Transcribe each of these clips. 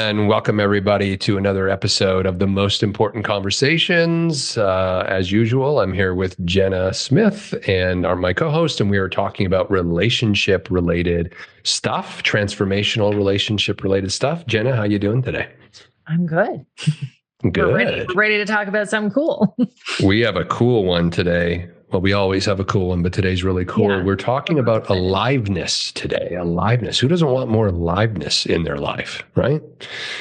And welcome everybody to another episode of The Most Important Conversations. As usual, I'm here with Jenna Smith and my co-host, and we are talking about relationship-related stuff, transformational relationship-related stuff. Jenna, how you doing today? I'm good. Good. We're ready to talk about something cool. We have a cool one today. Well, we always have a cool one, but today's really cool. Yeah. We're talking about aliveness today. Aliveness. Who doesn't want more aliveness in their life, right?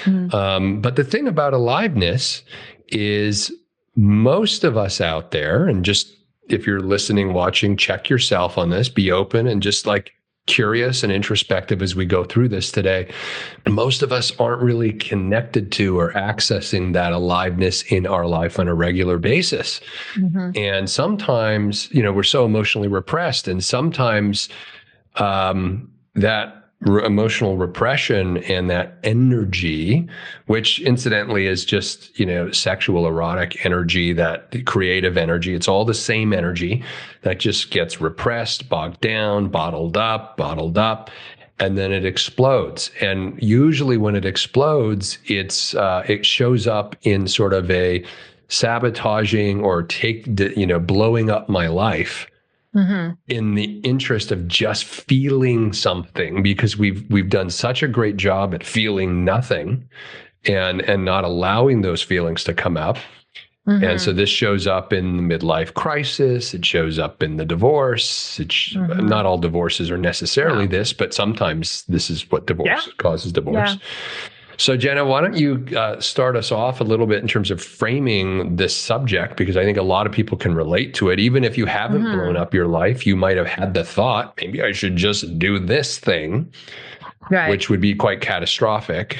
But the thing about aliveness is most of us out there, and just if you're listening, watching, check yourself on this, be open and just like curious and introspective as we go through this today. Most of us aren't really connected to or accessing that aliveness in our life on a regular basis. And sometimes, we're so emotionally repressed, and sometimes that emotional repression and that energy, which incidentally is just, sexual erotic energy, that creative energy, it's all the same energy that just gets repressed, bogged down, bottled up, and then it explodes. And usually when it explodes, it shows up in sort of a sabotaging or blowing up my life. In the interest of just feeling something, because we've done such a great job at feeling nothing and not allowing those feelings to come up. And so this shows up in the midlife crisis. It shows up in the divorce. Not all divorces are necessarily this, but sometimes this is what causes divorce. Yeah. So Jenna, why don't you start us off a little bit in terms of framing this subject, because I think a lot of people can relate to it. Even if you haven't blown up your life, you might have had the thought, maybe I should just do this thing, which would be quite catastrophic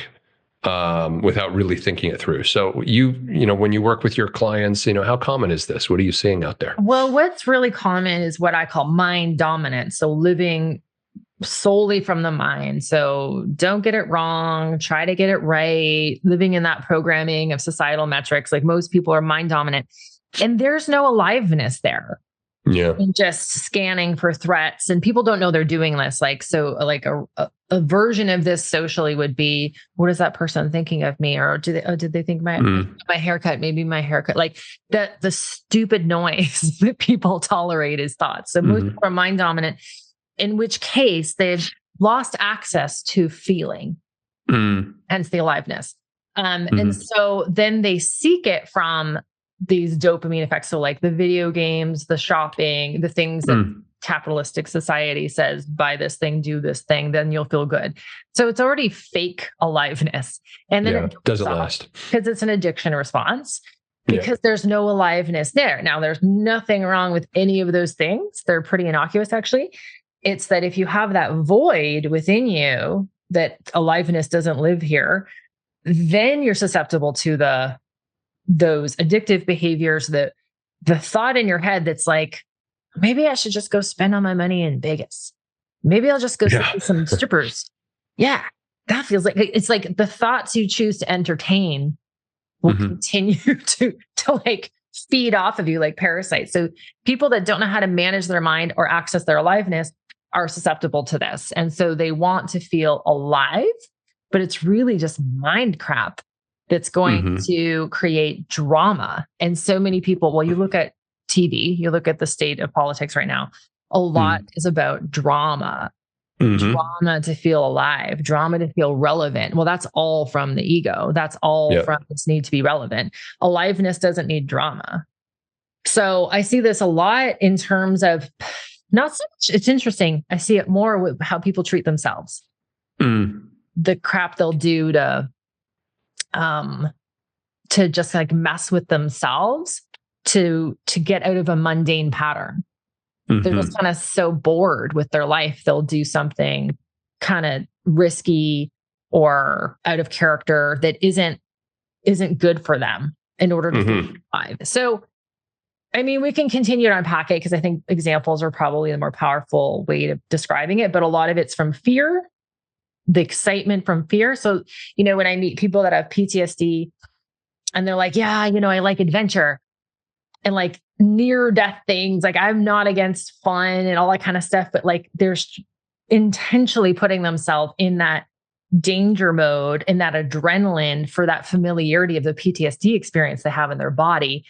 without really thinking it through. So when you work with your clients, how common is this? What are you seeing out there? Well, what's really common is what I call mind dominance. So living solely from the mind. So don't get it wrong, try to get it right, living in that programming of societal metrics. Like most people are mind dominant, and there's no aliveness there. Yeah. And just scanning for threats, and people don't know they're doing this. Like a version of this socially would be, what is that person thinking of me? Or did they think my haircut, maybe my haircut, like the stupid noise that people tolerate is thoughts. So most people are mind dominant, in which case they've lost access to feeling, hence the aliveness. And so then they seek it from these dopamine effects. So like the video games, the shopping, the things that capitalistic society says, buy this thing, do this thing, then you'll feel good. So it's already fake aliveness. And then it doesn't last. Because it's an addiction response. Because there's no aliveness there. Now, there's nothing wrong with any of those things. They're pretty innocuous, actually. It's that if you have that void within you, that aliveness doesn't live here, then you're susceptible to those addictive behaviors, the thought in your head that's like, maybe I should just go spend all my money in Vegas. Maybe I'll just go see some strippers. Yeah, that feels like, it's like the thoughts you choose to entertain will continue to like feed off of you like parasites. So people that don't know how to manage their mind or access their aliveness are susceptible to this. And so they want to feel alive, but it's really just mind crap that's going to create drama. And so many people, well, you look at TV, you look at the state of politics right now, a lot is about drama. Drama to feel alive, drama to feel relevant. Well, that's all from the ego. That's all from this need to be relevant. Aliveness doesn't need drama. So I see this a lot in terms of not so much. It's interesting. I see it more with how people treat themselves. The crap they'll do to just like mess with themselves to get out of a mundane pattern. They're just kind of so bored with their life. They'll do something kind of risky or out of character that isn't good for them in order to survive. So, I mean, we can continue to unpack it because I think examples are probably the more powerful way of describing it. But a lot of it's from fear, the excitement from fear. So, when I meet people that have PTSD and they're like, yeah, I like adventure and like near death things. Like I'm not against fun and all that kind of stuff, but like they're intentionally putting themselves in that danger mode and that adrenaline for that familiarity of the PTSD experience they have in their body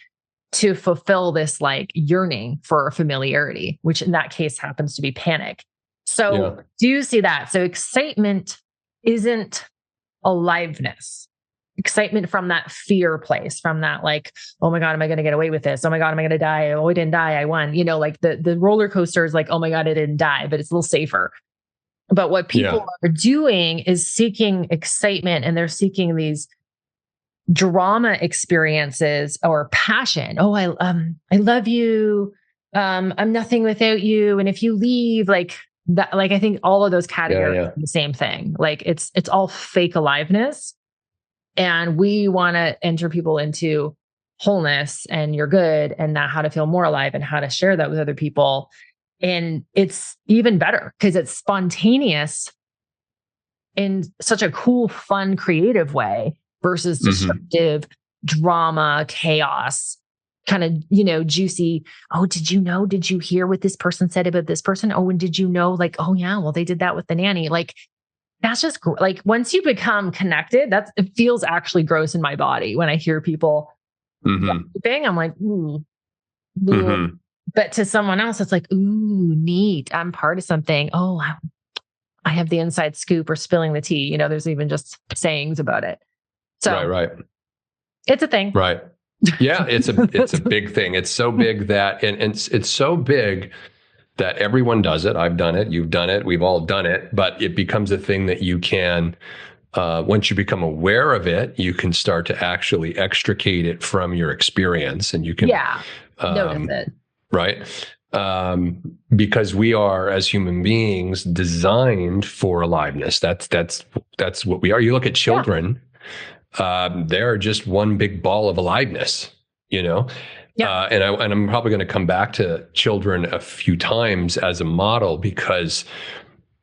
to fulfill this like yearning for familiarity, which in that case happens to be panic. So do you see that? So excitement isn't aliveness. Excitement from that fear place, from that like, oh my God, am I going to get away with this? Oh my God, am I going to die? Oh, I didn't die. I won. You know, like the roller coaster is like, oh my God, I didn't die, but it's a little safer. But what people are doing is seeking excitement, and they're seeking these drama experiences or passion. Oh, I love you. I'm nothing without you. And if you leave, like that, like I think all of those categories are the same thing. Like it's all fake aliveness. And we want to enter people into wholeness and you're good and that how to feel more alive and how to share that with other people. And it's even better because it's spontaneous in such a cool, fun, creative way versus destructive drama, chaos, kind of, you know, juicy. Oh, did you hear what this person said about this person? Oh, and did you know, like, oh yeah, well, they did that with the nanny. Like, that's just like, once you become connected, it feels actually gross in my body when I hear people gossiping. I'm like, ooh. But to someone else, it's like, ooh, neat. I'm part of something. Oh, I have the inside scoop or spilling the tea. You know, there's even just sayings about it. So right. It's a thing. Right. Yeah. It's a big thing. It's so big that, and it's so big that everyone does it. I've done it. You've done it. We've all done it. But it becomes a thing that you can, once you become aware of it, you can start to actually extricate it from your experience, and you can notice it. Right. Because we are, as human beings, designed for aliveness. That's what we are. You look at children, they're just one big ball of aliveness, you know? And I'm probably going to come back to children a few times as a model because,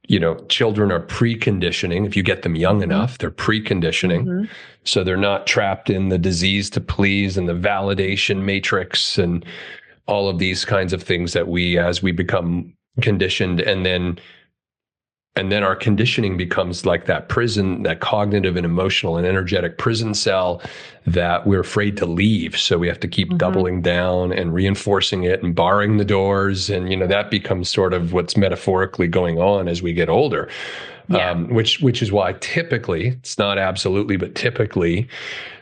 you know, children are preconditioning. If you get them young enough, they're preconditioning. So they're not trapped in the disease to please and the validation matrix and all of these kinds of things that as we become conditioned, and then our conditioning becomes like that prison, that cognitive and emotional and energetic prison cell that we're afraid to leave. So we have to keep doubling down and reinforcing it and barring the doors. And, you know, that becomes sort of what's metaphorically going on as we get older, which is why typically, it's not absolutely, but typically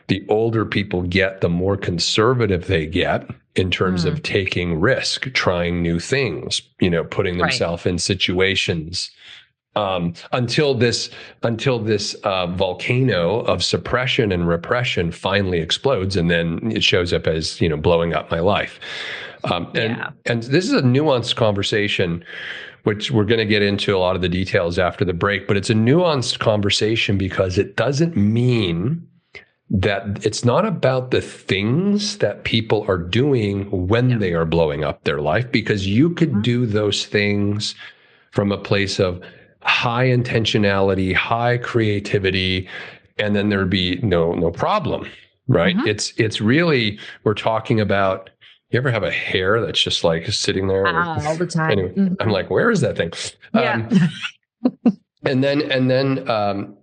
the older people get, the more conservative they get in terms of taking risk, trying new things, you know, putting themselves in situations until this volcano of suppression and repression finally explodes, and then it shows up as, you know, blowing up my life. And this is a nuanced conversation, which we're going to get into a lot of the details after the break, but it's a nuanced conversation because it doesn't mean that it's not about the things that people are doing when they are blowing up their life, because you could do those things from a place of high intentionality, high creativity, and then there'd be no problem, right? It's really, we're talking about, you ever have a hair that's just like sitting there all the time? Anyway, I'm like, where is that thing? And then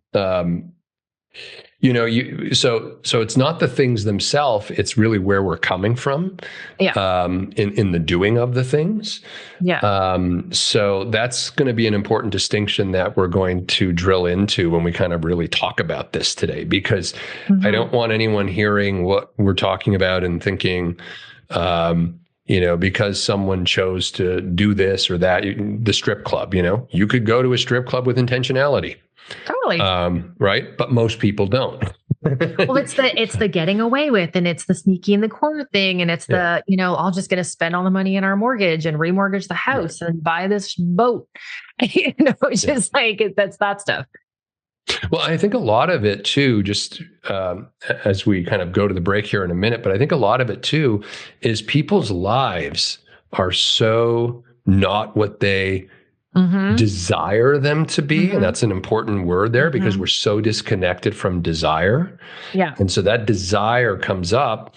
you know, so it's not the things themselves, it's really where we're coming from in the doing of the things. So that's going to be an important distinction that we're going to drill into when we kind of really talk about this today, because I don't want anyone hearing what we're talking about and thinking, you know, because someone chose to do this or that, the strip club, you know, you could go to a strip club with intentionality. Totally. Right. But most people don't. Well, it's the getting away with, and it's the sneaky in the corner thing. And it's the, you know, I'm just going to spend all the money in our mortgage and remortgage the house and buy this boat. You know, it's just like, that's that stuff. Well, I think a lot of it too, just as we kind of go to the break here in a minute, but I think a lot of it too is people's lives are so not what they desire them to be. And that's an important word there, because we're so disconnected from desire. And so that desire comes up.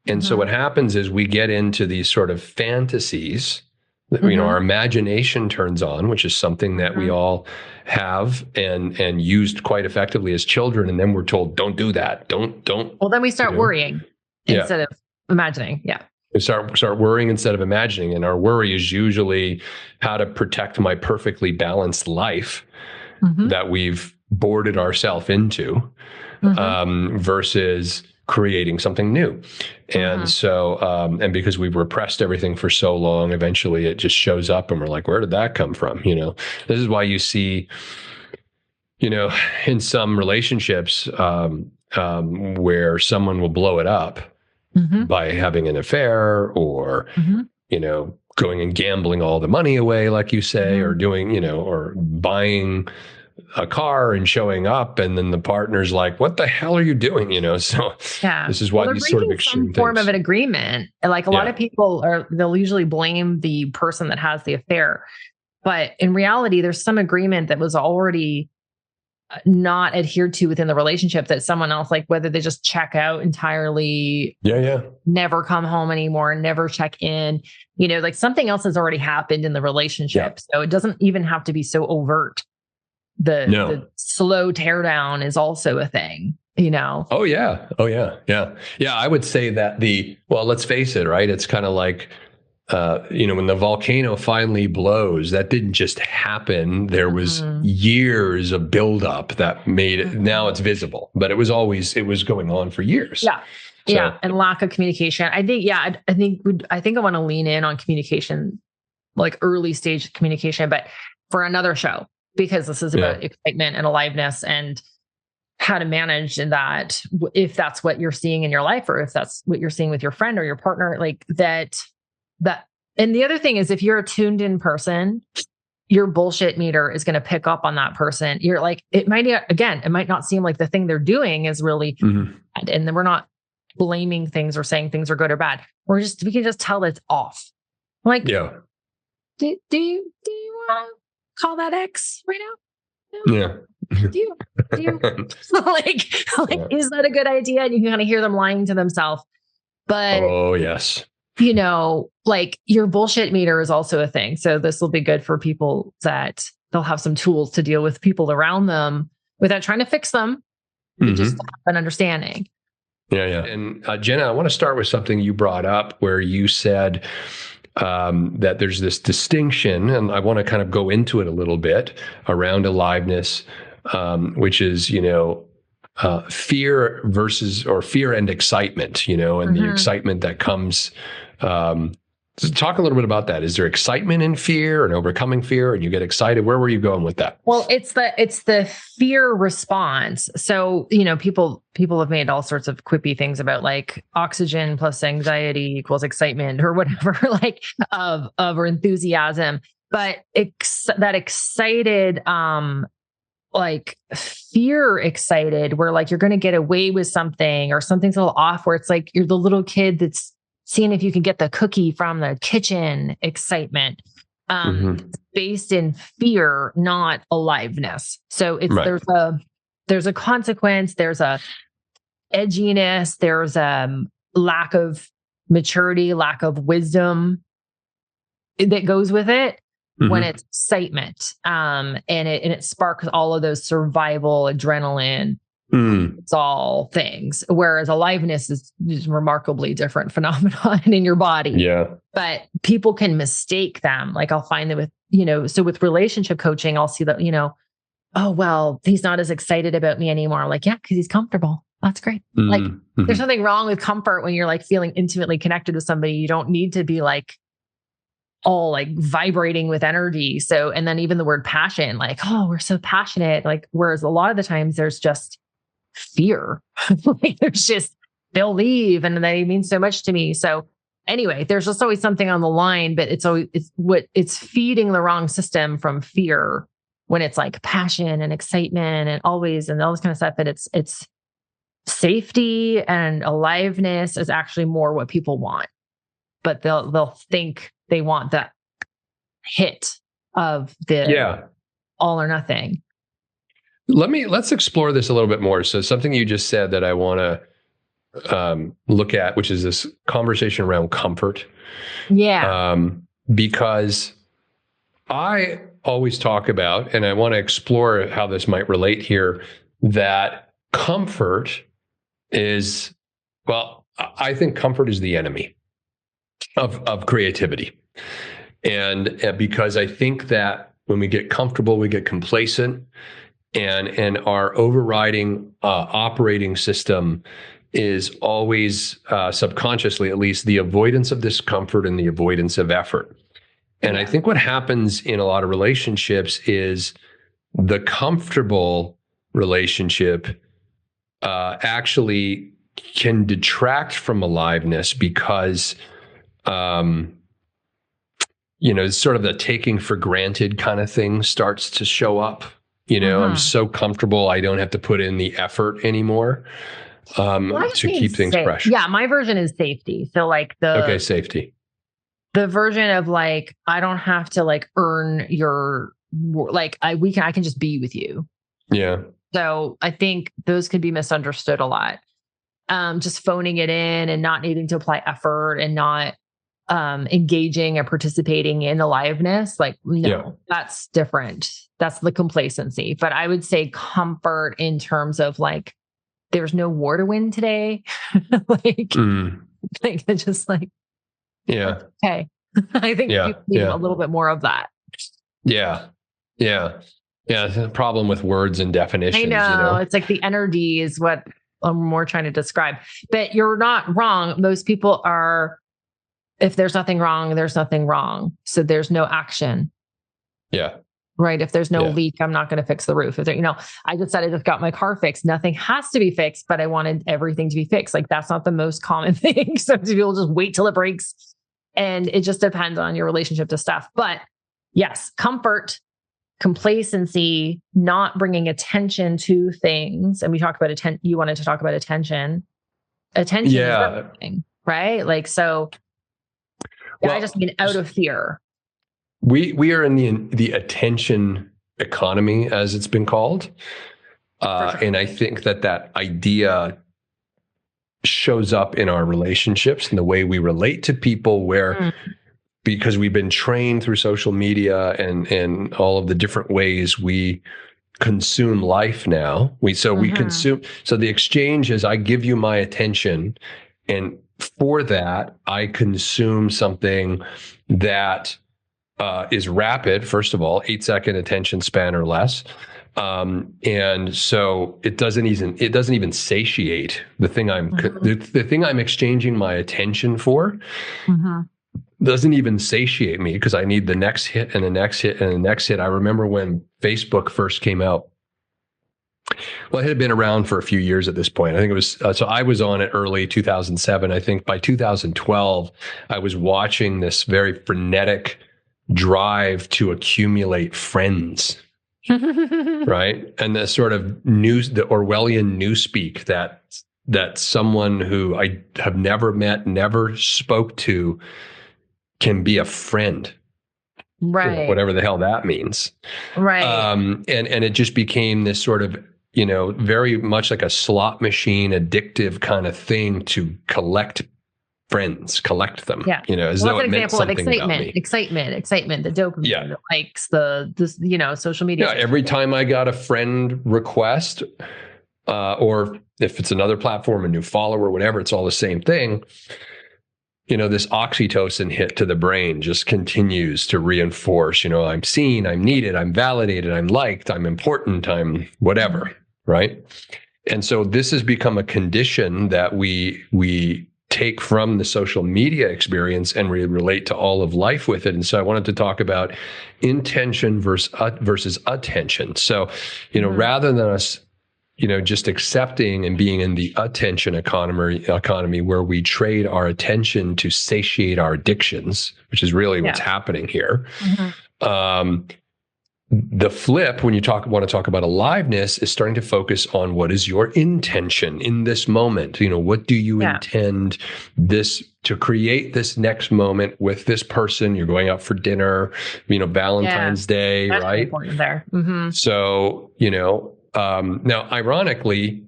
And so what happens is we get into these sort of fantasies Our imagination turns on, which is something that we all have and used quite effectively as children. And then we're told, don't do that. Don't. Well, then we start worrying instead of imagining. Yeah. We start worrying instead of imagining. And our worry is usually how to protect my perfectly balanced life that we've boarded ourselves into versus creating something new. And so, and because we've repressed everything for so long, eventually it just shows up and we're like, where did that come from? This is why you see, in some relationships where someone will blow it up by having an affair or, going and gambling all the money away, like you say, or doing, or buying a car and showing up, and then the partner's like, what the hell are you doing? So this is why these sort of extreme some form things. of an agreement. Like a lot of people they'll usually blame the person that has the affair. But in reality, there's some agreement that was already not adhered to within the relationship that someone else, like whether they just check out entirely, never come home anymore, never check in, like something else has already happened in the relationship. So it doesn't even have to be so overt. The slow teardown is also a thing, Oh yeah. I would say that let's face it, right? It's kind of like, when the volcano finally blows, that didn't just happen. There was years of buildup that made it. Now it's visible, but it was going on for years. And lack of communication. I think I want to lean in on communication, like early stage communication, but for another show. Because this is about excitement and aliveness and how to manage that, if that's what you're seeing in your life, or if that's what you're seeing with your friend or your partner, like that. And the other thing is, if you're a tuned in person, your bullshit meter is going to pick up on that person. You're like, it might not seem like the thing they're doing is really bad. And then we're not blaming things or saying things are good or bad. We can just tell it's off. Like, do you want to call that ex right now? Yeah. Do you like, is that a good idea? And you can kind of hear them lying to themselves. But oh yes. Like your bullshit meter is also a thing. So this will be good for people that they'll have some tools to deal with people around them without trying to fix them. Just have an understanding. Yeah. And Jenna, I want to start with something you brought up where you said that there's this distinction, and I want to kind of go into it a little bit around aliveness, which is, fear and excitement, and the excitement that comes. So talk a little bit about that. Is there excitement in fear and overcoming fear, and you get excited? Where were you going with that? Well, it's the fear response. So, people have made all sorts of quippy things about like oxygen plus anxiety equals excitement or whatever, like or enthusiasm. But that excited, like fear excited, where like you're going to get away with something or something's a little off, where it's like you're the little kid that's seeing if you can get the cookie from the kitchen excitement, based in fear, not aliveness. So it's there's a consequence, there's a edginess, there's a lack of maturity, lack of wisdom that goes with it when it's excitement. And it sparks all of those survival adrenaline. It's all things, whereas aliveness is a remarkably different phenomenon in your body. Yeah. But people can mistake them. Like I'll find that with, so with relationship coaching, I'll see that, oh, well, he's not as excited about me anymore. Like, yeah, because he's comfortable. That's great. Like there's nothing wrong with comfort when you're like feeling intimately connected with somebody. You don't need to be like all like vibrating with energy. So, and then even the word passion, like, oh, we're so passionate. Like, whereas a lot of the times there's just fear. Like there's just, they'll leave and they mean so much to me. So anyway, there's just always something on the line, but it's feeding the wrong system from fear when it's like passion and excitement and all this kind of stuff. But it's safety and aliveness is actually more what people want, but they'll think they want that hit of the all or nothing. Let's explore this a little bit more. So something you just said that I want to look at, which is this conversation around comfort. Yeah. because I always talk about, and I want to explore how this might relate here, that comfort is, well, I think comfort is the enemy of creativity. And because I think that when we get comfortable, we get complacent, and our overriding operating system is always subconsciously, at least, the avoidance of discomfort and the avoidance of effort. And I think what happens in a lot of relationships is the comfortable relationship actually can detract from aliveness because, sort of the taking for granted kind of thing starts to show up. I'm so comfortable, I don't have to put in the effort anymore to keep things fresh. Yeah, my version is safety. So like safety. The version of like, I don't have to like earn your, like I can just be with you. Yeah. So I think those could be misunderstood a lot. Just phoning it in and not needing to apply effort and not engaging or participating in aliveness. Like, no, that's different. That's the complacency. But I would say comfort in terms of like, there's no war to win today. like just like, yeah. Okay. I think you need a little bit more of that. Yeah. Yeah. Yeah. The problem with words and definitions. I know. It's like the energy is what I'm more trying to describe. But you're not wrong. Most people are, if there's nothing wrong, there's nothing wrong. So there's no action. Yeah. Right. If there's no leak, I'm not going to fix the roof. If there, I just said I just got my car fixed. Nothing has to be fixed, but I wanted everything to be fixed. Like that's not the most common thing. So people just wait till it breaks. And it just depends on your relationship to stuff. But yes, comfort, complacency, not bringing attention to things. And we talked about attention. You wanted to talk about attention. Attention is everything, right? Like, so I just mean out of fear. We are in the attention economy, as it's been called. Sure. And I think that idea shows up in our relationships and the way we relate to people, where because we've been trained through social media and all of the different ways we consume life now. We consume. So the exchange is, I give you my attention, and for that I consume something that is rapid. First of all, 8-second attention span or less. And so it doesn't even satiate the thing the thing I'm exchanging my attention for. Doesn't even satiate me, because I need the next hit and the next hit and the next hit. I remember when Facebook first came out. Well, it had been around for a few years at this point. I think it was, so I was on it early 2007. I think by 2012, I was watching this very frenetic drive to accumulate friends. Right. And the sort of the Orwellian newspeak that someone who I have never met, never spoke to, can be a friend. Right. Whatever the hell that means. Right. And it just became this sort of, very much like a slot machine, addictive kind of thing to collect friends, collect them. Yeah. As though it meant something about me. Excitement, the dopamine, the likes, the social media. Yeah. Every time I got a friend request, or if it's another platform, a new follower, whatever, it's all the same thing. This oxytocin hit to the brain just continues to reinforce, I'm seen, I'm needed, I'm validated, I'm liked, I'm important, I'm whatever, right? And so this has become a condition that we take from the social media experience and we relate to all of life with it. And so I wanted to talk about intention versus attention. So, rather than us just accepting and being in the attention economy where we trade our attention to satiate our addictions, which is really what's happening here. The flip, when you want to talk about aliveness, is starting to focus on what is your intention in this moment. What do you intend to create this next moment with this person? You're going out for dinner, Valentine's Day, that's right? Important there. So, now, ironically,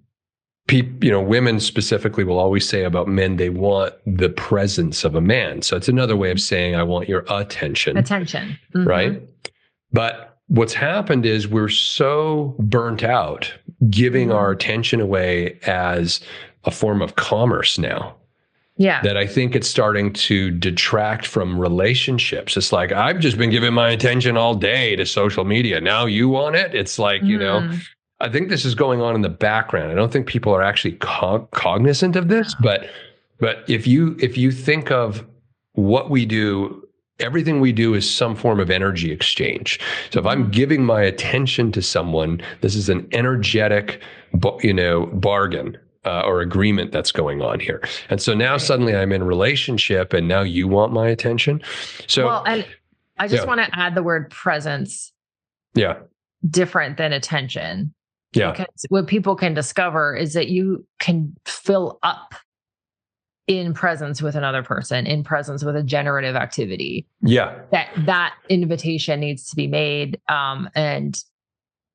women specifically will always say about men, they want the presence of a man. So it's another way of saying, I want your attention. Attention. Right? But what's happened is we're so burnt out giving our attention away as a form of commerce now. Yeah. That I think it's starting to detract from relationships. It's like, I've just been giving my attention all day to social media. Now you want it? It's like, I think this is going on in the background. I don't think people are actually cognizant of this, but if you think of what we do, everything we do is some form of energy exchange. So if I'm giving my attention to someone, this is an energetic, bargain. Or agreement that's going on here. And so now suddenly I'm in a relationship and now you want my attention. So, well, and I just want to add the word presence. Yeah. Different than attention. Yeah. Because what people can discover is that you can fill up in presence with another person, in presence with a generative activity. Yeah. That invitation needs to be made. And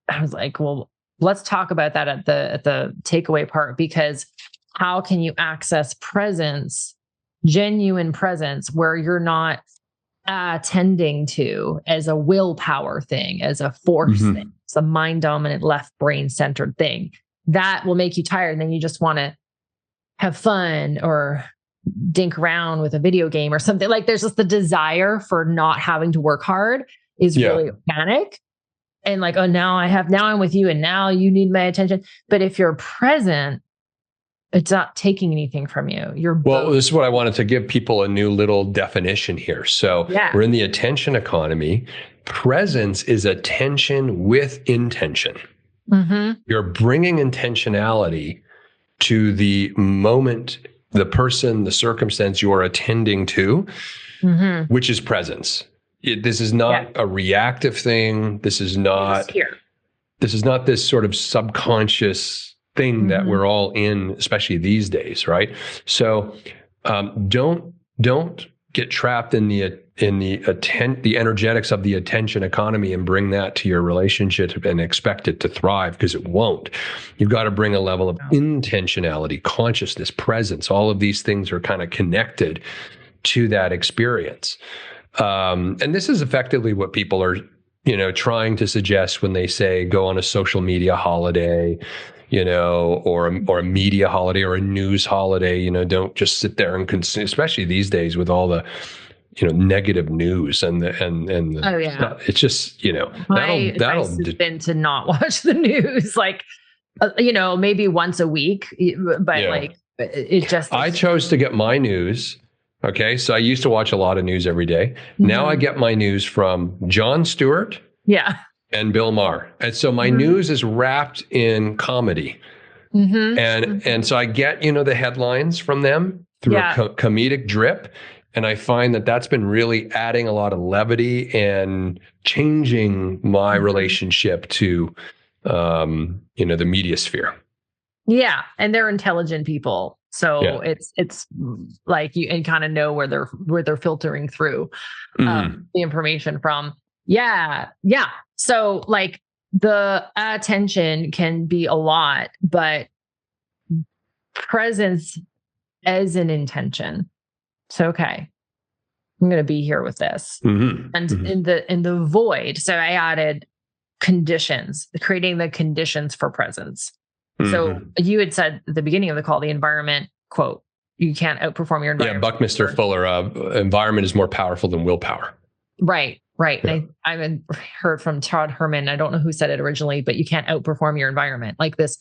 I was like, well, let's talk about that at the takeaway part, because how can you access presence, genuine presence, where you're not tending to as a willpower thing, as a force thing, it's a mind dominant left brain centered thing that will make you tired. And then you just want to have fun or dink around with a video game or something. Like there's just the desire for not having to work hard is really organic. And like, oh, now I'm with you and now you need my attention. But if you're present, it's not taking anything from you. Well, this is what I wanted to give people a new little definition here. So we're in the attention economy. Presence is attention with intention. You're bringing intentionality to the moment, the person, the circumstance you are attending to, which is presence. This is not a reactive thing. This is not this sort of subconscious thing that we're all in, especially these days, right? So don't get trapped in the energetics of the attention economy and bring that to your relationship and expect it to thrive, because it won't. You've got to bring a level of intentionality, consciousness, presence. All of these things are kind of connected to that experience. And this is effectively what people are, trying to suggest when they say go on a social media holiday, or a media holiday or a news holiday. Don't just sit there and consume, especially these days with all the, negative news and it's just, my advice has been to not watch the news, like, maybe once a week, but like it just. I chose to get my news. Okay, so I used to watch a lot of news every day. Now I get my news from Jon Stewart and Bill Maher. And so my news is wrapped in comedy. And so I get, the headlines from them through a comedic drip. And I find that that's been really adding a lot of levity and changing my relationship to, the media sphere. Yeah, and they're intelligent people. So it's like you and kind of know where they're filtering through the information from. Yeah. So like the attention can be a lot, but presence as an intention. So okay, I'm going to be here with this, and in the void. So I added conditions, creating the conditions for presence. So you had said at the beginning of the call, the environment quote, you can't outperform your environment. Yeah, Buckminster Fuller, environment is more powerful than willpower. Right. Yeah. And I've heard from Todd Herman. I don't know who said it originally, but you can't outperform your environment. Like this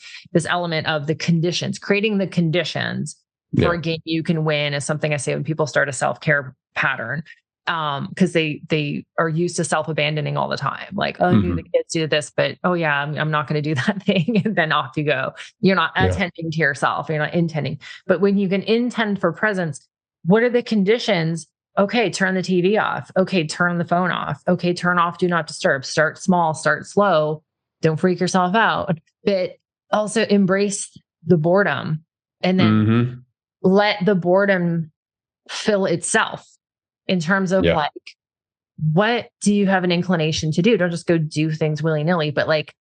element of the conditions, creating the conditions for a game you can win is something I say when people start a self-care pattern. Because they are used to self-abandoning all the time. Like, oh, the kids do this, but I'm not going to do that thing. And then off you go. You're not attending to yourself. You're not intending. But when you can intend for presence, what are the conditions? Okay, turn the TV off. Okay, turn the phone off. Okay, turn off do not disturb. Start small, start slow. Don't freak yourself out. But also embrace the boredom and then let the boredom fill itself. In terms of like, what do you have an inclination to do? Don't just go do things willy-nilly, but like,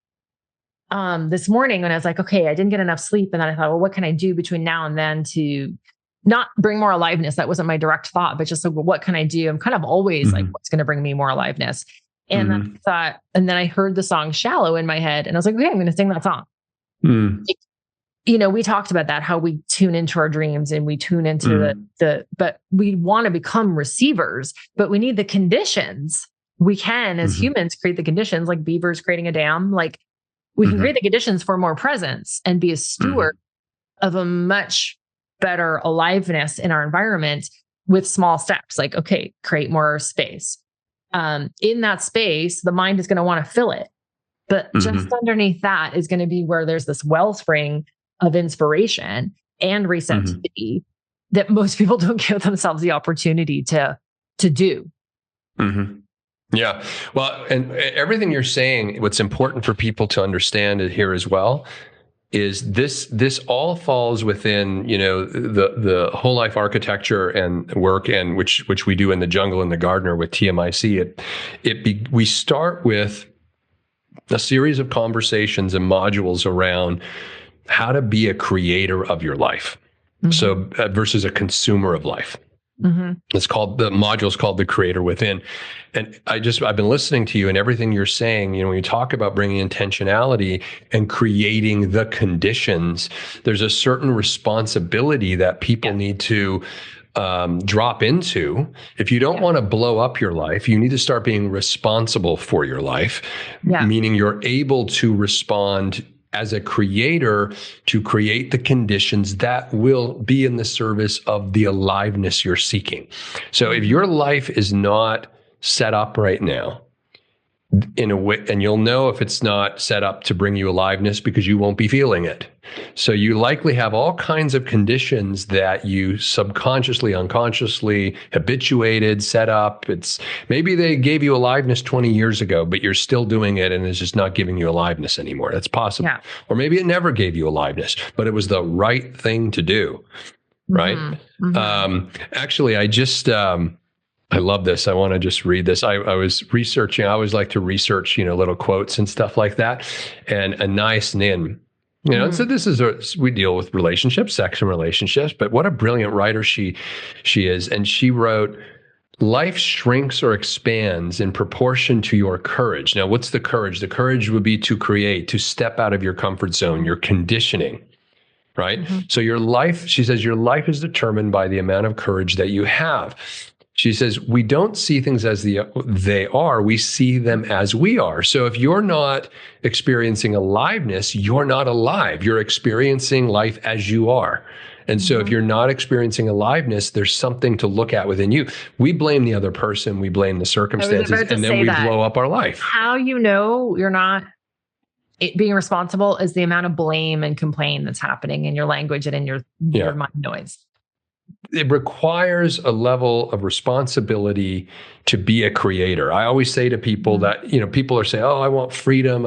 this morning when I was like, okay, I didn't get enough sleep. And then I thought, well, what can I do between now and then to not bring more aliveness? That wasn't my direct thought, but just like, well, what can I do? I'm kind of always like, what's going to bring me more aliveness? And then I thought, and then I heard the song Shallow in my head and I was like, okay, I'm going to sing that song. You know, we talked about that, how we tune into our dreams and we tune into but we want to become receivers, but we need the conditions. We can, as humans, create the conditions, like beavers creating a dam. Like we can create the conditions for more presence and be a steward of a much better aliveness in our environment with small steps. Like, okay, create more space. In that space, the mind is going to want to fill it. But just underneath that is going to be where there's this wellspring of inspiration and receptivity that most people don't give themselves the opportunity to do. Yeah. Well, and everything you're saying, what's important for people to understand it here as well is this all falls within, you know, the whole life architecture and work, and which we do in the jungle and the gardener with TMIC. We start with a series of conversations and modules around how to be a creator of your life. So versus a consumer of life. It's called, the module's called The Creator Within. And I've been listening to you and everything you're saying, you know, when you talk about bringing intentionality and creating the conditions, there's a certain responsibility that people need to drop into. If you don't want to blow up your life, you need to start being responsible for your life, meaning you're able to respond as a creator to create the conditions that will be in the service of the aliveness you're seeking. So if your life is not set up right now in a way, and you'll know if it's not set up to bring you aliveness because you won't be feeling it. So you likely have all kinds of conditions that you subconsciously, unconsciously habituated, set up. It's maybe they gave you aliveness 20 years ago, but you're still doing it and it's just not giving you aliveness anymore. That's possible. Yeah. Or maybe it never gave you aliveness, but it was the right thing to do. Right. Actually, I love this. I want to just read this. I was researching. I always like to research, you know, little quotes and stuff like that. And a nice Nin, you know, so we deal with relationships, sex and relationships, but what a brilliant writer she is. And she wrote, life shrinks or expands in proportion to your courage. Now, what's the courage? The courage would be to create, to step out of your comfort zone, your conditioning. Right. So your life, she says, your life is determined by the amount of courage that you have. She says, we don't see things as they are, we see them as we are. So if you're not experiencing aliveness, you're not alive. You're experiencing life as you are. And so if you're not experiencing aliveness, there's something to look at within you. We blame the other person, we blame the circumstances, and then we blow up our life. How you know you're not being responsible is the amount of blame and complaint that's happening in your language and in your mind noise. It requires a level of responsibility to be a creator. I always say to people that, you know, people are saying, oh, I want freedom.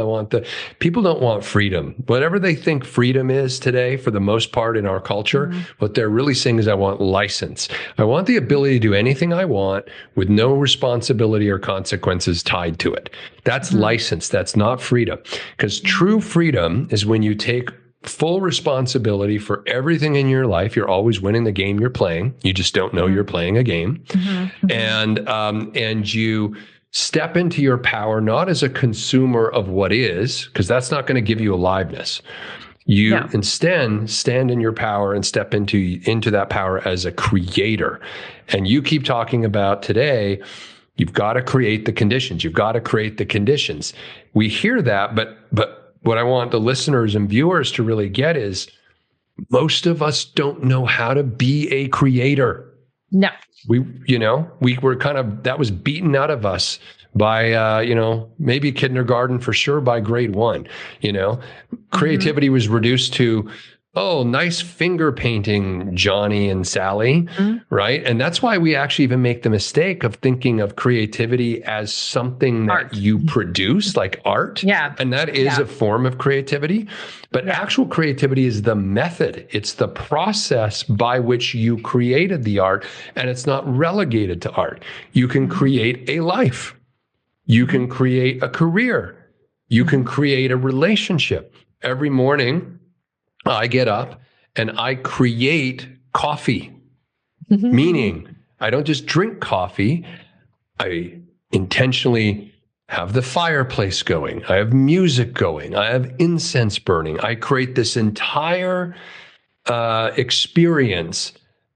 People don't want freedom. Whatever they think freedom is today, for the most part in our culture, what they're really saying is I want license. I want the ability to do anything I want with no responsibility or consequences tied to it. That's license. That's not freedom. Because true freedom is when you take full responsibility for everything in your life. You're always winning the game you're playing. You just don't know you're playing a game. And you step into your power, not as a consumer of what is, because that's not going to give you aliveness. You instead stand in your power and step into that power as a creator. And you keep talking about today, you've got to create the conditions. You've got to create the conditions. We hear that, but what I want the listeners and viewers to really get is most of us don't know how to be a creator. No. We were that was beaten out of us by, maybe kindergarten for sure, by grade 1, creativity was reduced to, oh, nice finger painting, Johnny and Sally, right? And that's why we actually even make the mistake of thinking of creativity as something that you produce, like art. Yeah. And that is a form of creativity. But actual creativity is the method. It's the process by which you created the art, and it's not relegated to art. You can create a life. You can create a career. You can create a relationship. Every morning, I get up and I create coffee, meaning I don't just drink coffee. I intentionally have the fireplace going. I have music going. I have incense burning. I create this entire experience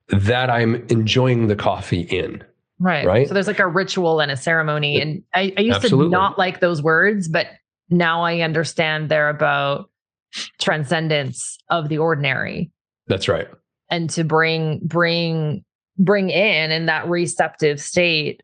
that I'm enjoying the coffee in. Right. So there's like a ritual and a ceremony. And I used to not like those words, but now I understand they're about transcendence of the ordinary. That's right. And to bring in that receptive state,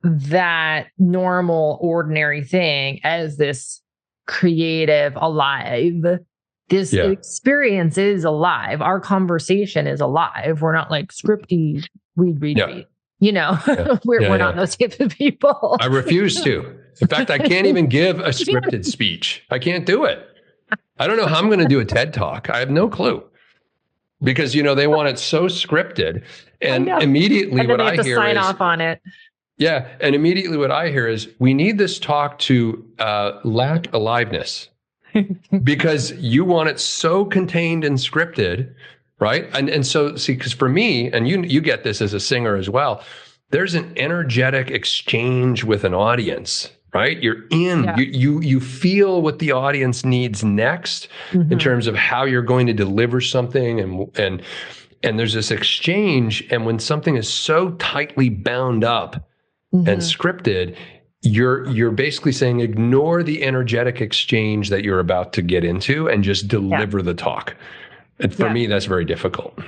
that normal, ordinary thing as this creative, alive. This experience is alive. Our conversation is alive. We're not like scripty, read. You know, we're not those type of people. I refuse to. In fact, I can't even give a scripted speech. I can't do it. I don't know how I'm going to do a TED Talk. I have no clue. Because, they want it so scripted. And immediately what I hear is sign off on it. Yeah. And immediately what I hear is we need this talk to lack aliveness because you want it so contained and scripted, right? And so, see, because for me, and you get this as a singer as well, there's an energetic exchange with an audience, right? You're in, you feel what the audience needs next in terms of how you're going to deliver something and there's this exchange. And when something is so tightly bound up and scripted, you're basically saying ignore the energetic exchange that you're about to get into and just deliver the talk. And for me, that's very difficult.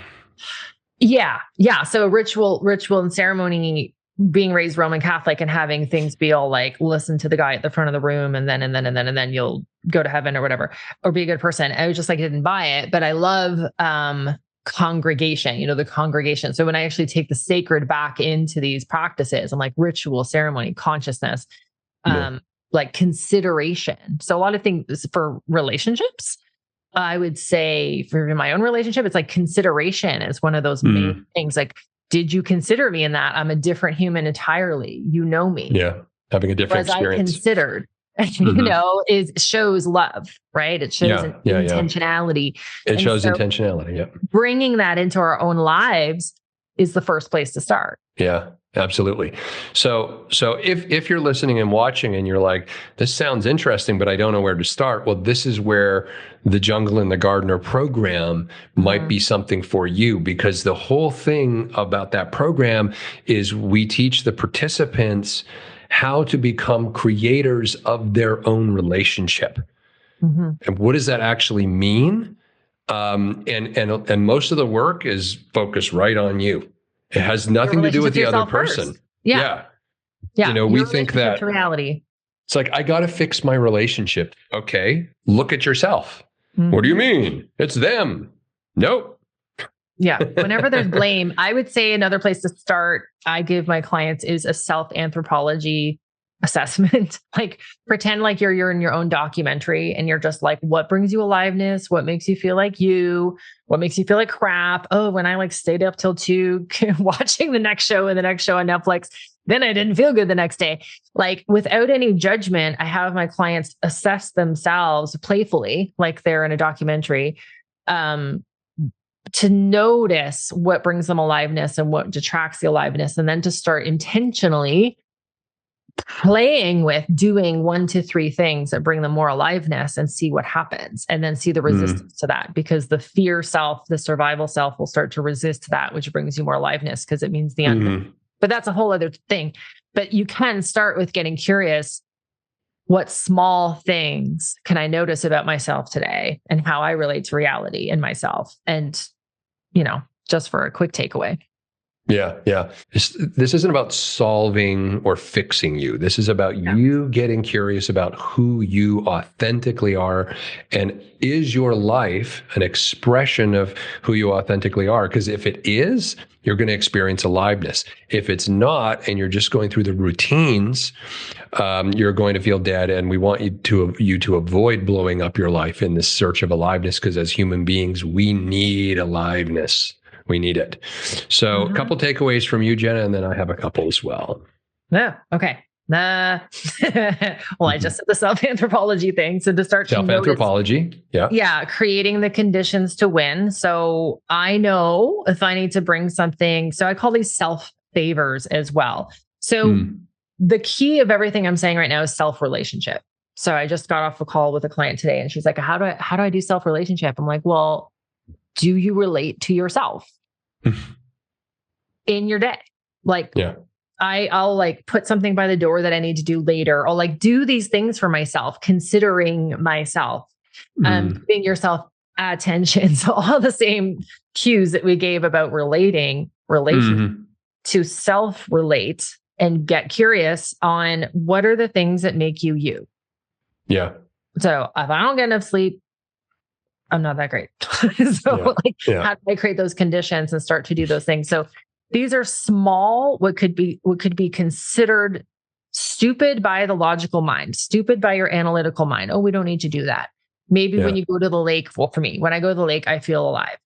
Yeah. So ritual and ceremony, being raised Roman Catholic and having things be all like, listen to the guy at the front of the room and then you'll go to heaven or whatever, or be a good person. I was just like, I didn't buy it, but I love, congregation, the congregation. So when I actually take the sacred back into these practices, I'm like ritual, ceremony, consciousness, like consideration. So a lot of things for relationships, I would say for my own relationship, it's like consideration is one of those main things. Like, did you consider me in that? I'm a different human entirely. You know me. Yeah. Having a different experience. I considered. Shows love, right? It shows intentionality. It shows intentionality. Yeah. Bringing that into our own lives is the first place to start. Yeah, absolutely. So if you're listening and watching and you're like, this sounds interesting, but I don't know where to start. Well, this is where the Jungle and the Gardener program might be something for you, because the whole thing about that program is we teach the participants how to become creators of their own relationship. And what does that actually mean? And most of the work is focused right on you. It has nothing to do with the other person. Yeah. We think that reality. It's like, I got to fix my relationship. Okay. Look at yourself. What do you mean? It's them. Nope. Yeah. Whenever there's blame, I would say another place to start, I give my clients, is a self-anthropology assessment. Like, pretend like you're in your own documentary and you're just like, what brings you aliveness? What makes you feel like you? What makes you feel like crap? Oh, when I like stayed up till 2 watching the next show on Netflix, then I didn't feel good the next day. Like, without any judgment, I have my clients assess themselves playfully, like they're in a documentary, to notice what brings them aliveness and what detracts the aliveness, and then to start intentionally playing with doing 1 to 3 things that bring them more aliveness and see what happens, and then see the resistance to that, because the fear self, the survival self, will start to resist that, which brings you more aliveness because it means the unknown. But that's a whole other thing. But you can start with getting curious. What small things can I notice about myself today and how I relate to reality and myself? And, just for a quick takeaway. Yeah. This isn't about solving or fixing you. This is about you getting curious about who you authentically are. And is your life an expression of who you authentically are? Because if it is, you're going to experience aliveness. If it's not, and you're just going through the routines, you're going to feel dead. And we want you to avoid blowing up your life in this search of aliveness, because as human beings, we need aliveness. We need it. So a couple takeaways from you, Jenna, and then I have a couple as well. Yeah. Okay. Nah. Well, I just said the self-anthropology thing. So to start to notice, Self-anthropology. Yeah. yeah, creating the conditions to win. So I know if I need to bring something, so I call these self favors as well. So the key of everything I'm saying right now is self-relationship. So I just got off a call with a client today and she's like, how do I do self-relationship? I'm like, well, do you relate to yourself in your day? Like, yeah. I'll like put something by the door that I need to do later. I'll like do these things for myself, considering myself, giving yourself attention. So all the same cues that we gave about relation to self-relate and get curious on what are the things that make you you. Yeah. So if I don't get enough sleep, I'm not that great. So how do I create those conditions and start to do those things? So these are small, what could be considered stupid by the logical mind, stupid by your analytical mind. Oh, we don't need to do that. Maybe when you go to the lake, well, for me, when I go to the lake, I feel alive.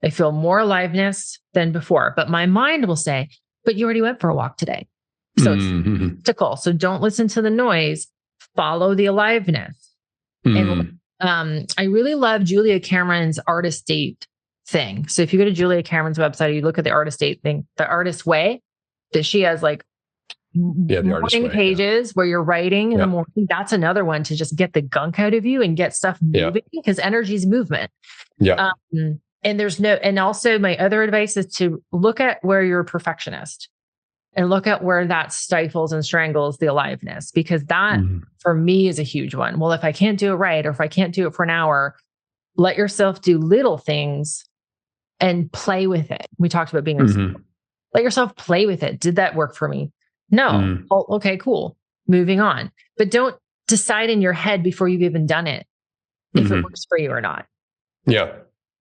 I feel more aliveness than before, but my mind will say, but you already went for a walk today. So it's critical. So don't listen to the noise, follow the aliveness. And I really love Julia Cameron's artist date thing. So if you go to Julia Cameron's website, you look at the artist date thing, the artist way, that she has like morning pages where you're writing in the morning. That's another one to just get the gunk out of you and get stuff moving because energy is movement. Yeah. And and also my other advice is to look at where you're a perfectionist and look at where that stifles and strangles the aliveness, because that for me is a huge one. Well, if I can't do it right, or if I can't do it for an hour, let yourself do little things and play with it. We talked about being let yourself play with it. Did that work for me? No. Oh, okay, cool. Moving on. But don't decide in your head before you've even done it if it works for you or not. Yeah.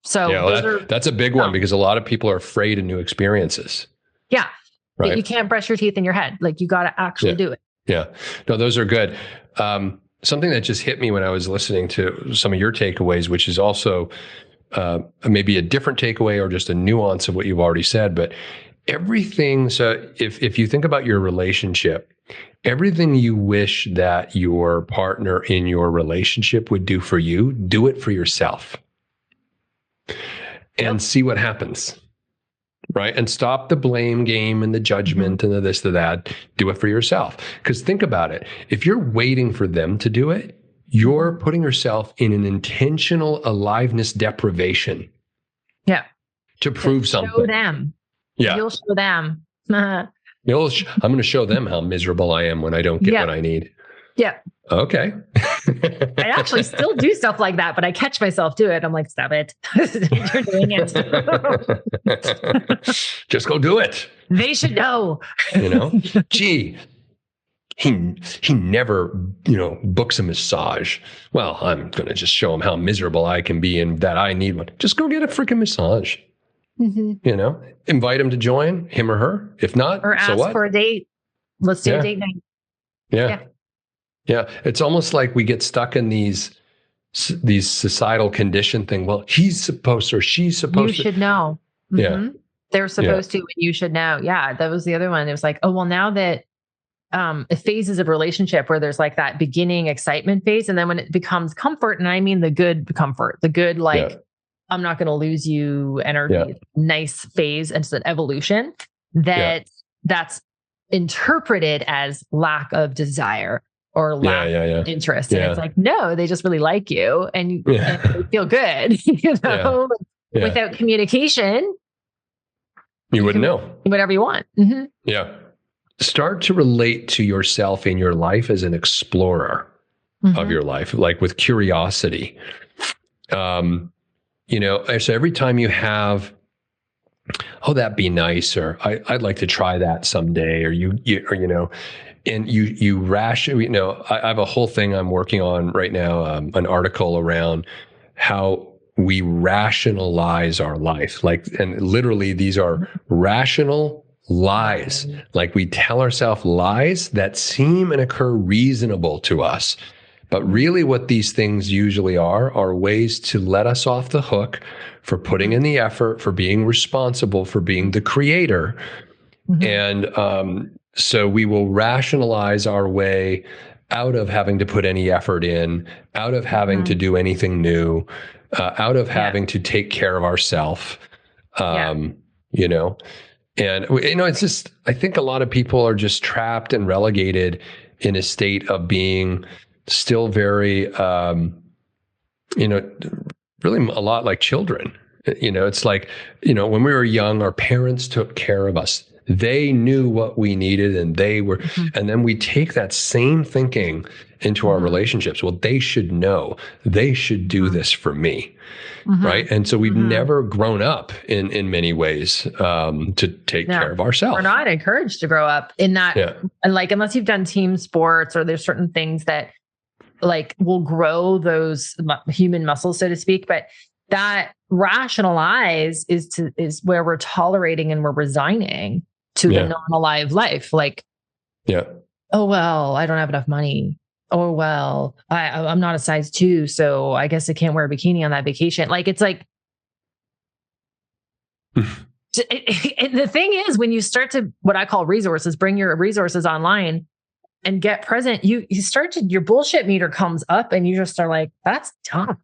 So that's a big one because a lot of people are afraid of new experiences. Yeah. Right. But you can't brush your teeth in your head. Like you got to actually do it. Yeah. No, those are good. Something that just hit me when I was listening to some of your takeaways, which is also maybe a different takeaway or just a nuance of what you've already said, but everything. So if you think about your relationship, everything you wish that your partner in your relationship would do for you, do it for yourself and see what happens. Right. And stop the blame game and the judgment and the this, the that. Do it for yourself. Because think about it. If you're waiting for them to do it, you're putting yourself in an intentional aliveness deprivation. Yeah. To prove something. Show them. Yeah. You'll show them. I'm going to show them how miserable I am when I don't get what I need. Yeah. Okay. I actually still do stuff like that, but I catch myself do it. I'm like, stop it. You're doing it. Just go do it. They should know. Gee, he never, books a massage. Well, I'm going to just show him how miserable I can be and that I need one. Just go get a freaking massage. Invite him to join, him or her. If not, or ask for a date. Let's do a date night. Yeah. It's almost like we get stuck in these societal condition thing. Well, he's supposed or she's supposed to. You should know. Yeah. They're supposed to, and you should know. Yeah. That was the other one. It was like, oh, well, now that phases of relationship where there's like that beginning excitement phase. And then when it becomes comfort, and I mean the good comfort, the good, I'm not going to lose you energy, nice phase. And it's an evolution that's interpreted as lack of desire or lack of interest. And it's like, no, they just really like you and they feel good, without communication. You wouldn't know. Whatever you want. Yeah. Start to relate to yourself in your life as an explorer of your life, like with curiosity. So every time you have, oh, that'd be nice, or I'd like to try that someday, or and you ration, I have a whole thing I'm working on right now, an article around how we rationalize our life. And literally these are rational lies. Like we tell ourselves lies that seem and occur reasonable to us. But really what these things usually are ways to let us off the hook for putting in the effort, for being responsible, for being the creator. And So we will rationalize our way out of having to put any effort in, out of having to do anything new, out of having to take care of ourselves. You know, and it's just, I think a lot of people are just trapped and relegated in a state of being still very, really a lot like children. It's like, when we were young, our parents took care of us. They knew what we needed, and they were, and then we take that same thinking into our relationships. Well, they should know, they should do this for me. Right. And so we've never grown up in many ways to take care of ourselves. We're not encouraged to grow up in that. And like, unless you've done team sports, or there's certain things that like will grow those human muscles, so to speak. But that rationalize is where we're tolerating and we're resigning to the non-alive life. Like, oh, well, I don't have enough money. Oh, well, I'm not a size 2, so I guess I can't wear a bikini on that vacation. Like, it's like, and the thing is, when you start to, what I call resources, bring your resources online and get present, you start to, your bullshit meter comes up, and you just are like, that's dumb.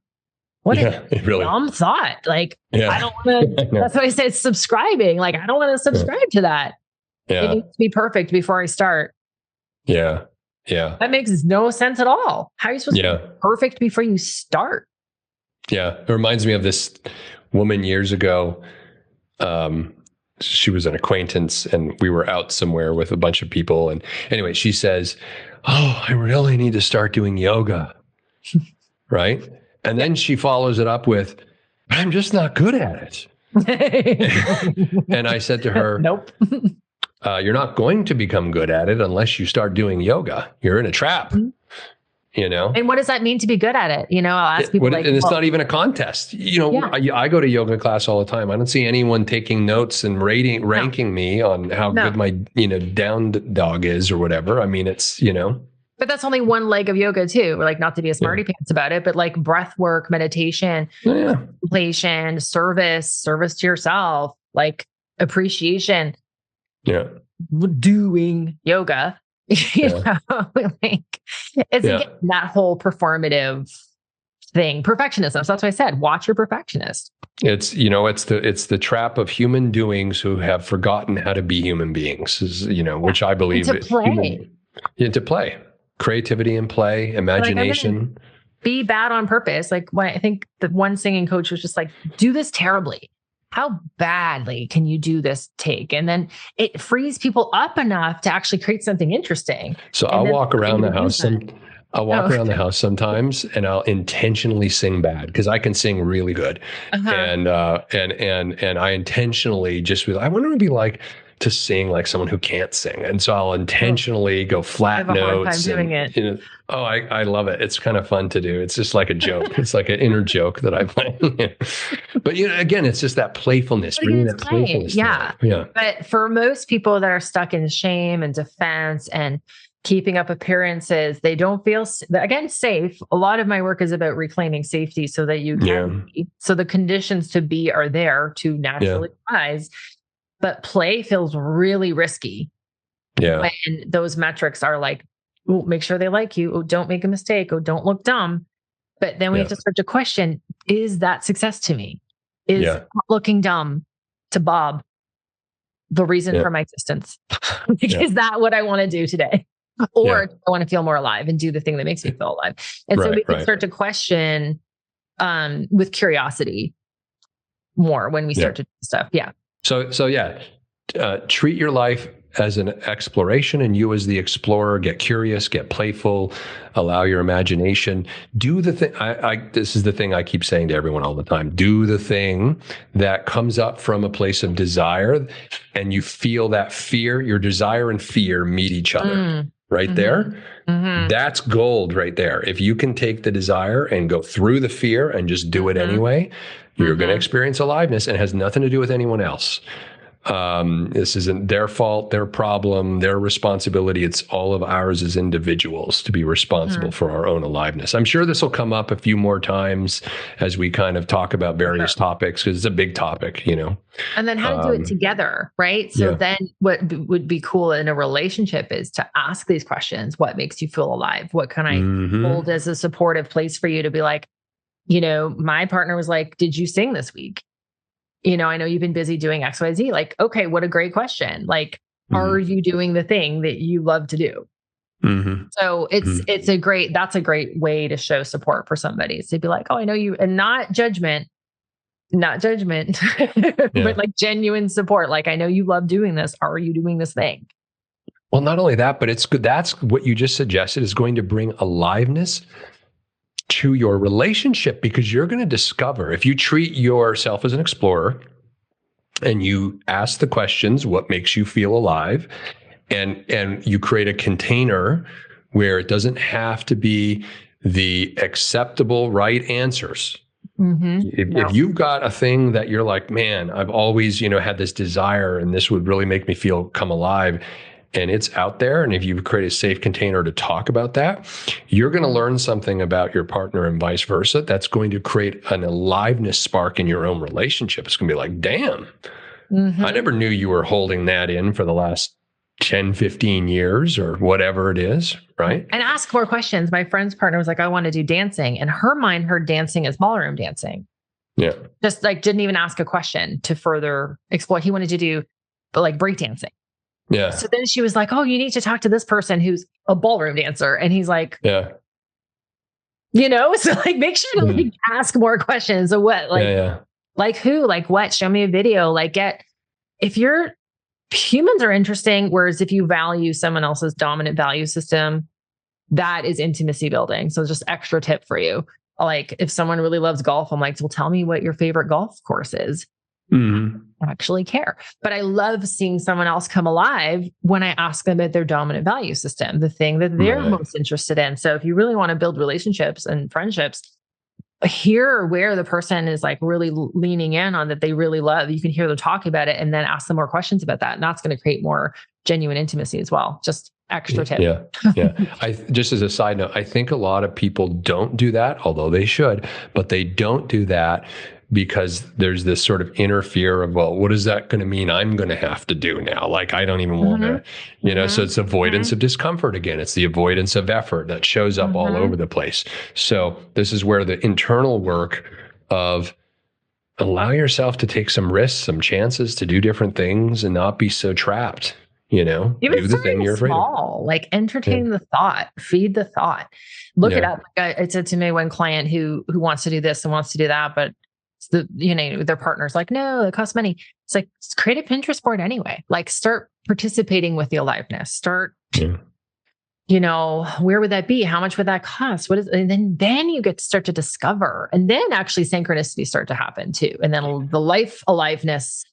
What a dumb thought. Like, I don't want to, that's why I said subscribing. Like, I don't want to subscribe to that. It needs to be perfect before I start. That makes no sense at all. How are you supposed to be perfect before you start? It reminds me of this woman years ago. She was an acquaintance, and we were out somewhere with a bunch of people. And anyway, she says, "Oh, I really need to start doing yoga." Right. And then she follows it up with, "But I'm just not good at it." And I said to her, "Nope. You're not going to become good at it unless you start doing yoga. You're in a trap." And what does that mean to be good at it? I'll ask people, and it's not even a contest. I go to yoga class all the time. I don't see anyone taking notes and ranking me on how good my, down dog is or whatever. I mean, it's, But that's only one leg of yoga too. Like, not to be a smarty pants about it, but like breath work, meditation, contemplation, service to yourself, like appreciation. Doing yoga, like, it's again, that whole performative thing, perfectionism. So that's why I said, watch your perfectionist. It's the trap of human doings who have forgotten how to be human beings, which I believe to play. Creativity and play, imagination. Be bad on purpose. Like, when I think the one singing coach was just like, do this terribly. How badly can you do this take? And then it frees people up enough to actually create something interesting. So I'll walk around the house. I'll walk around the house sometimes, and I'll intentionally sing bad because I can sing really good. And I intentionally I want to be like to sing like someone who can't sing. And so I'll intentionally go flat notes. I have a hard time doing it. I love it. It's kind of fun to do. It's just like a joke. It's like an inner joke that I play. But again, it's just that playfulness, bringing that playfulness. Yeah. But for most people that are stuck in shame and defense and keeping up appearances, they don't feel, again, safe. A lot of my work is about reclaiming safety so that you can be. So the conditions to be are there to naturally rise. But play feels really risky. When those metrics are like, oh, make sure they like you. Oh, don't make a mistake. Oh, don't look dumb. But then we have to start to question, is that success to me? Is not looking dumb to Bob the reason for my existence? Is that what I want to do today? Or do I want to feel more alive and do the thing that makes me feel alive? And so we can start to question with curiosity more when we start to do stuff. So treat your life as an exploration, and you as the explorer, get curious, get playful, allow your imagination, do the thing. This is the thing I keep saying to everyone all the time. Do the thing that comes up from a place of desire, and you feel that fear, your desire and fear meet each other right there. That's gold right there. If you can take the desire and go through the fear and just do it anyway, you're going to experience aliveness, and it has nothing to do with anyone else. This isn't their fault, their problem, their responsibility. It's all of ours as individuals to be responsible for our own aliveness. I'm sure this will come up a few more times as we kind of talk about various topics, because it's a big topic, you know. And then how to do it together, right? So then what would be cool in a relationship is to ask these questions. What makes you feel alive? What can I hold as a supportive place for you to be like, you know, my partner was like, did you sing this week? You know, I know you've been busy doing XYZ. Like, okay, what a great question. Like, are you doing the thing that you love to do? So that's a great way to show support for somebody. Is to be like, oh, I know you, and not judgment, but like genuine support. Like, I know you love doing this. Are you doing this thing? Well, not only that, but it's good. That's what you just suggested is going to bring aliveness to your relationship, because you're going to discover, if you treat yourself as an explorer and you ask the questions, what makes you feel alive, and you create a container where it doesn't have to be the acceptable right answers. If you've got a thing that you're like, man, I've always, you know, had this desire and this would really make me feel come alive, and it's out there, and if you create a safe container to talk about that, you're going to learn something about your partner and vice versa. That's going to create an aliveness spark in your own relationship. It's going to be like, damn, I never knew you were holding that in for the last 10, 15 years or whatever it is, right? And ask more questions. My friend's partner was like, I want to do dancing. And her mind heard dancing as ballroom dancing. Yeah. Just like didn't even ask a question to further explore. He wanted to do like breakdancing. Yeah. So then she was like, oh, you need to talk to this person who's a ballroom dancer. And he's like, yeah, you know, so like make sure to like ask more questions. So what, like, like who, like what, show me a video, like if you're, humans are interesting. Whereas if you value someone else's dominant value system, that is intimacy building. So just extra tip for you. Like if someone really loves golf, I'm like, well, tell me what your favorite golf course is. I actually care. But I love seeing someone else come alive when I ask them about their dominant value system, the thing that they're most interested in. So if you really want to build relationships and friendships, hear where the person is like really leaning in on that they really love. You can hear them talk about it and then ask them more questions about that. And that's going to create more genuine intimacy as well. Just extra tip. Yeah. I just as a side note, I think a lot of people don't do that, although they should, but they don't do that because there's this sort of inner fear of, well, what is that going to mean I'm going to have to do now? Like, I don't even want to, you know, so it's avoidance of discomfort again. It's the avoidance of effort that shows up all over the place. So this is where the internal work of allow yourself to take some risks, some chances to do different things and not be so trapped, you know, even do the thing you're afraid of. Like entertain the thought, feed the thought, look it up. I said to me, one client who wants to do this and wants to do that, but their partner's like, no, it costs money. It's like, create a Pinterest board anyway. Like start participating with the aliveness. Start, you know, where would that be? How much would that cost? What is, and then you get to start to discover, and then actually synchronicity start to happen too. And then the life aliveness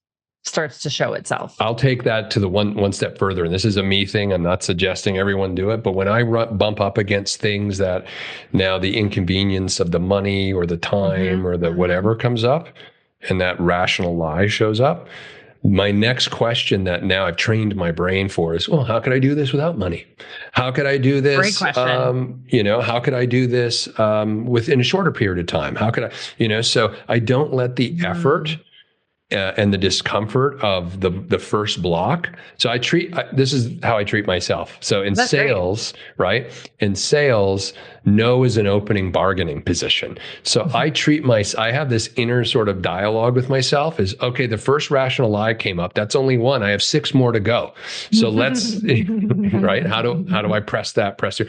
starts to show itself. I'll take that to the one step further. And this is a me thing. I'm not suggesting everyone do it, but when I bump up against things that now the inconvenience of the money or the time or the whatever comes up and that rational lie shows up, my next question that now I've trained my brain for is, well, how could I do this without money? How could I do this? Great question. You know, how could I do this within a shorter period of time? How could I, you know, so I don't let the effort and the discomfort of the first block. So this is how I treat myself. So in sales, right? In sales, no is an opening bargaining position. So I have this inner sort of dialogue with myself is, okay, the first rational lie came up. That's only one. I have 6 more to go. So let's, right? How do I press through?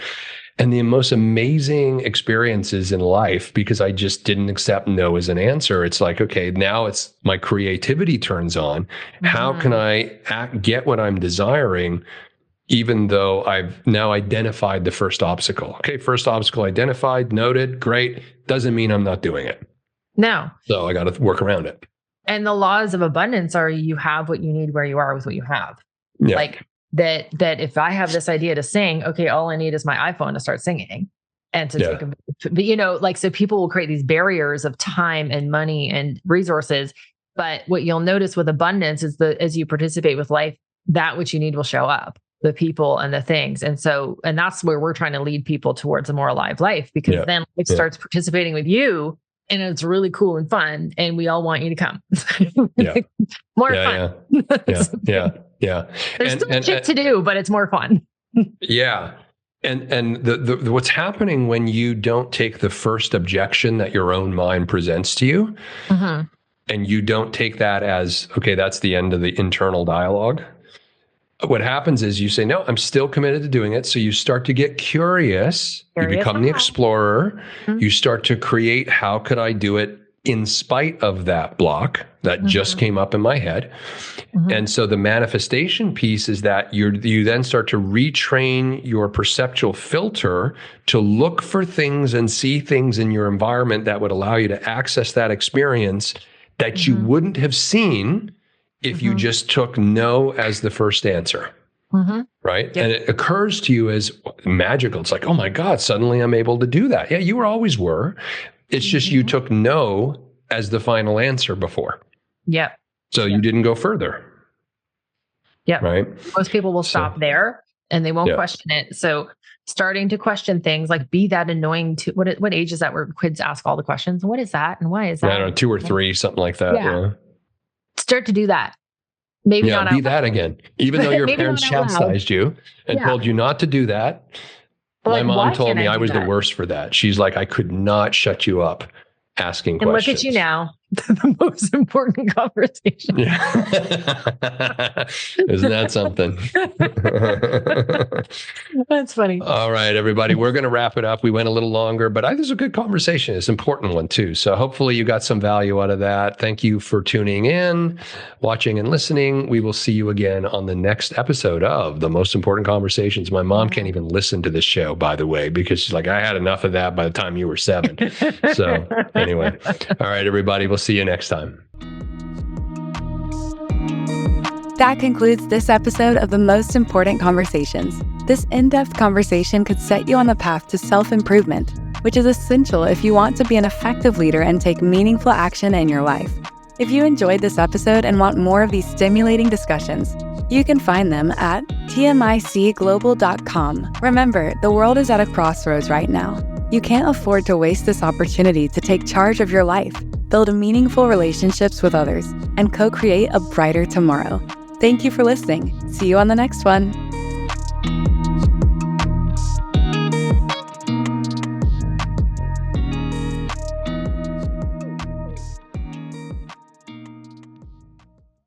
And the most amazing experiences in life, because I just didn't accept no as an answer. It's like, okay, now it's my creativity turns on. How can I get what I'm desiring, even though I've now identified the first obstacle? Okay, first obstacle identified, noted, great. Doesn't mean I'm not doing it. No. So I got to work around it. And the laws of abundance are you have what you need where you are with what you have. Yeah. Like, that if I have this idea to sing, okay, all I need is my iPhone to start singing and to take but you know, like, so people will create these barriers of time and money and resources. But what you'll notice with abundance is as you participate with life, that which you need will show up, the people and the things. And that's where we're trying to lead people towards a more alive life, because then it starts participating with you, and it's really cool and fun. And we all want you to come. More fun. Yeah. There's still shit to do, but it's more fun. Yeah. And the what's happening when you don't take the first objection that your own mind presents to you, and you don't take that as, okay, that's the end of the internal dialogue. What happens is you say, no, I'm still committed to doing it. So you start to get curious. You become the explorer. You start to create, how could I do it in spite of that block that just came up in my head? And so the manifestation piece is that you then start to retrain your perceptual filter to look for things and see things in your environment that would allow you to access that experience that you wouldn't have seen if you just took no as the first answer. Right? And it occurs to you as magical. It's like, oh my God, suddenly I'm able to do that. Yeah, you always were. It's just you took no as the final answer before. So you didn't go further. Right? Most people will stop there and they won't question it. So starting to question things, like, be that annoying to what age is that where kids ask all the questions? What is that? And why is that? I don't know, 2 or 3, something like that. Start to do that. Maybe not be that again. Even though your parents chastised you and told you not to do that. My mom told me I was the worst for that. She's like, I could not shut you up asking questions. And look at you now. The most important conversation. Isn't that something? That's funny. All right, everybody, we're going to wrap it up. We went a little longer, but I think it's a good conversation. It's an important one too. So hopefully you got some value out of that. Thank you for tuning in, watching and listening. We will see you again on the next episode of The Most Important Conversations. My mom can't even listen to this show, by the way, because she's like, I had enough of that by the time you were 7. So anyway, all right, everybody, we'll see you next time. That concludes this episode of The Most Important Conversations. This in-depth conversation could set you on the path to self-improvement, which is essential if you want to be an effective leader and take meaningful action in your life. If you enjoyed this episode and want more of these stimulating discussions, you can find them at tmicglobal.com. Remember, the world is at a crossroads right now. You can't afford to waste this opportunity to take charge of your life, build meaningful relationships with others, and co-create a brighter tomorrow. Thank you for listening. See you on the next one.